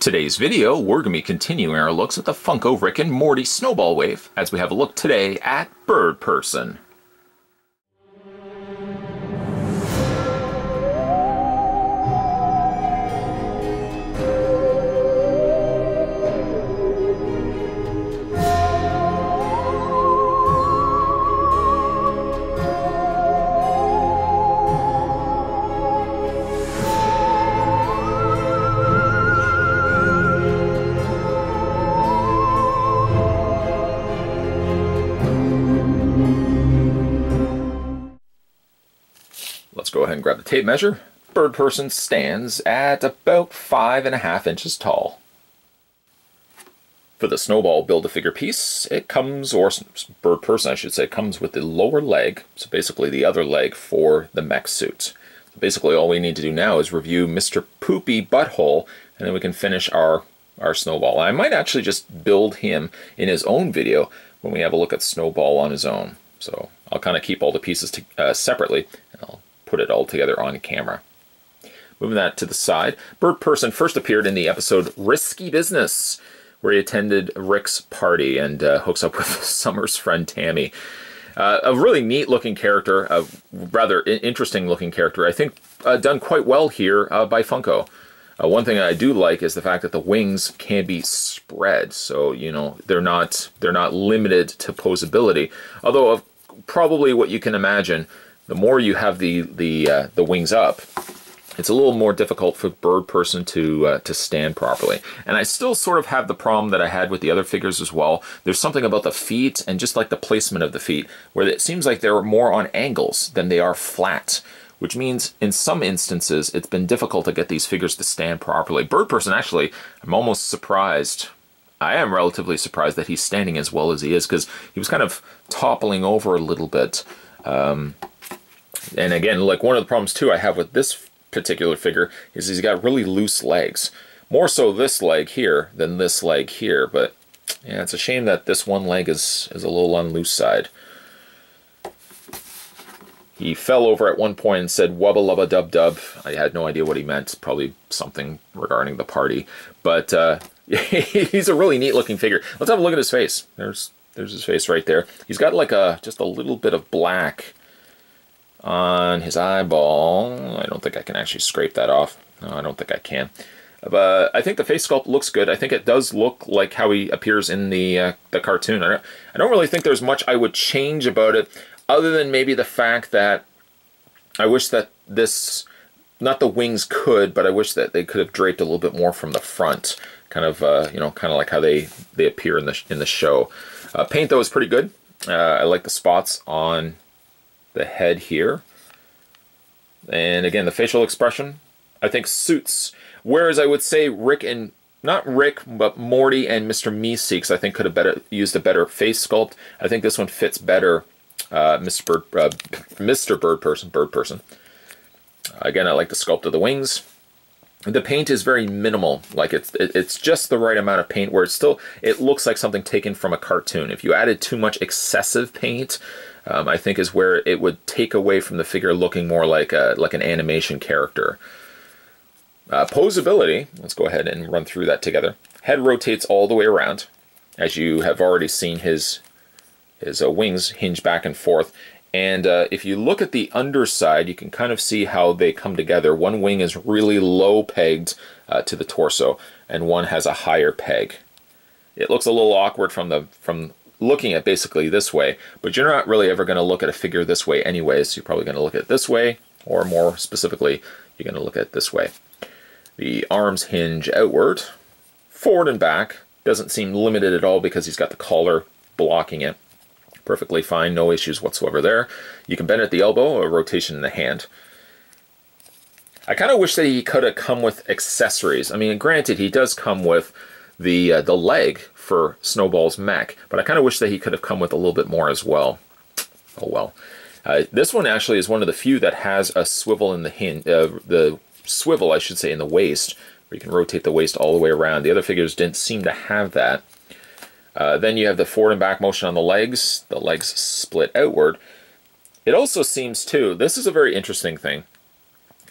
Today's video, we're going to be continuing our looks at the Funko Rick and Morty Snowball Wave, as we have a look today at Birdperson. Let's go ahead and grab the tape measure. Birdperson stands at about 5.5 inches tall. For the Snowball Build-A-Figure piece, it comes, or Birdperson I should say, comes with the lower leg, so basically the other leg for the mech suit. So basically all we need to do now is review Mr. Poopy Butthole, and then we can finish our Snowball. I might actually just build him in his own video when we have a look at Snowball on his own. So I'll kind of keep all the pieces separately, and I'll put it all together on camera. Moving that to the side, Birdperson first appeared in the episode Risky Business, where he attended Rick's party and hooks up with Summer's friend Tammy. A really neat looking character, a rather interesting looking character. I think done quite well here by Funko. One thing I do like is the fact that the wings can be spread, so you know they're not limited to posability. Although probably what you can imagine, the more you have the wings up, it's a little more difficult for Birdperson to stand properly. And I still sort of have the problem that I had with the other figures as well. There's something about the feet and just like the placement of the feet where it seems like they're more on angles than they are flat, which means in some instances it's been difficult to get these figures to stand properly. Birdperson, actually, I'm almost surprised. I am relatively surprised that he's standing as well as he is, because he was kind of toppling over a little bit. And again, like one of the problems too I have with this particular figure is he's got really loose legs. More so this leg here than this leg here, but yeah, it's a shame that this one leg is a little on loose side. He fell over at one point and said wubba lubba dub dub. I had no idea what he meant, probably something regarding the party. But he's a really neat looking figure. Let's have a look at his face. There's his face right there. He's got like just a little bit of black on his eyeball. I don't think I can actually scrape that off. No, I don't think I can. But I think the face sculpt looks good. I think it does look like how he appears in the cartoon. I don't really think there's much I would change about it, other than maybe the fact that I wish that this, not the wings could, but I wish that they could have draped a little bit more from the front, kind of you know, kind of like how they appear in the show. Paint though is pretty good. I like the spots on the head here, and again the facial expression I think suits, whereas I would say Rick and not Rick but Morty and Mr. Meeseeks I think could have used a better face sculpt. I think this one fits better Mr. Birdperson. Again, I like the sculpt of the wings. The paint is very minimal, like it's just the right amount of paint where it looks like something taken from a cartoon. If you added too much excessive paint, I think is where it would take away from the figure looking more like an animation character. Posability, let's go ahead and run through that together. Head rotates all the way around, as you have already seen his wings hinge back and forth. And if you look at the underside, you can kind of see how they come together. One wing is really low pegged to the torso, and one has a higher peg. It looks a little awkward from looking at basically this way, but you're not really ever going to look at a figure this way anyways. You're probably going to look at it this way, or more specifically, you're going to look at it this way. The arms hinge outward, forward and back. Doesn't seem limited at all because he's got the collar blocking it. Perfectly fine, no issues whatsoever there. You can bend at the elbow, a rotation in the hand. I kind of wish that he could have come with accessories. I mean, granted, he does come with the leg for Snowball's mech, but I kind of wish that he could have come with a little bit more as well. Oh well. This one actually is one of the few that has a swivel in the swivel, I should say, in the waist, where you can rotate the waist all the way around. The other figures didn't seem to have that. Then you have the forward and back motion on the legs split outward. It also seems too, this is a very interesting thing.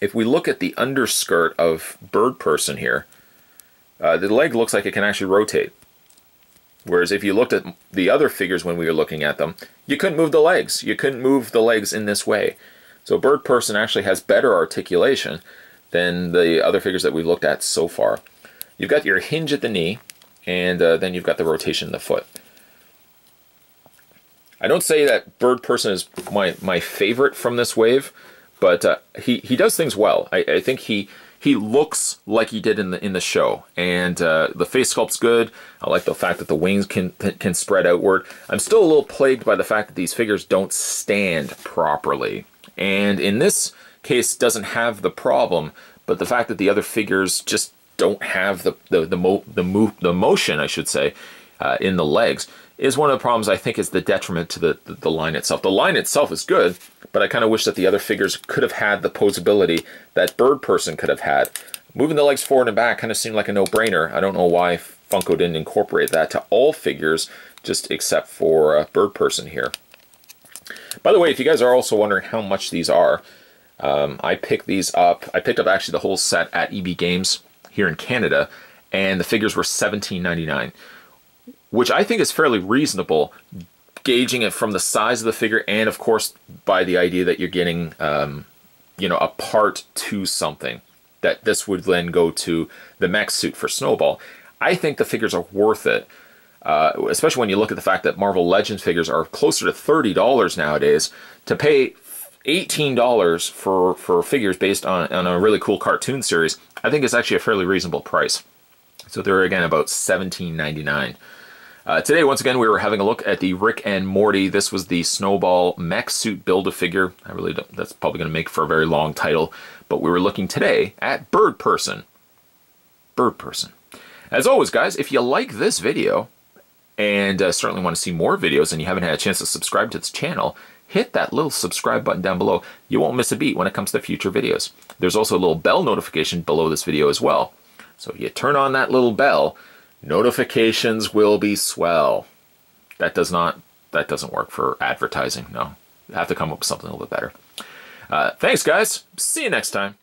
If we look at the underskirt of Birdperson here, the leg looks like it can actually rotate. Whereas if you looked at the other figures when we were looking at them, you couldn't move the legs. You couldn't move the legs in this way. So Birdperson actually has better articulation than the other figures that we've looked at so far. You've got your hinge at the knee, and then you've got the rotation in the foot. I don't say that Birdperson is my favorite from this wave, but he does things well. I think he looks like he did in the show, and the face sculpt's good. I like the fact that the wings can spread outward. I'm still a little plagued by the fact that these figures don't stand properly, and in this case doesn't have the problem, but the fact that the other figures just don't have the motion, I should say, in the legs is one of the problems. I think is the detriment to the line itself. The line itself is good, but I kind of wish that the other figures could have had the posability that Birdperson could have had. Moving the legs forward and back kind of seemed like a no-brainer. I don't know why Funko didn't incorporate that to all figures, just except for Birdperson here. By the way, if you guys are also wondering how much these are, I picked these up. I picked up actually the whole set at EB Games here in Canada, and the figures were $17.99, which I think is fairly reasonable, gauging it from the size of the figure and, of course, by the idea that you're getting, you know, a part to something. That this would then go to the mech suit for Snowball. I think the figures are worth it, especially when you look at the fact that Marvel Legends figures are closer to $30 nowadays. To pay $18 for figures based on a really cool cartoon series, I think it's actually a fairly reasonable price. So they're, again, about $17.99. Today, once again, we were having a look at the Rick and Morty. This was the Snowball mech suit Build-A-Figure. I really don't, that's probably going to make for a very long title. But we were looking today at Birdperson. Birdperson. As always, guys, if you like this video, and certainly want to see more videos, and you haven't had a chance to subscribe to this channel, hit that little subscribe button down below. You won't miss a beat when it comes to future videos. There's also a little bell notification below this video as well. So if you turn on that little bell, notifications will be swell. That doesn't work for advertising, no. You have to come up with something a little bit better. Thanks, guys. See you next time.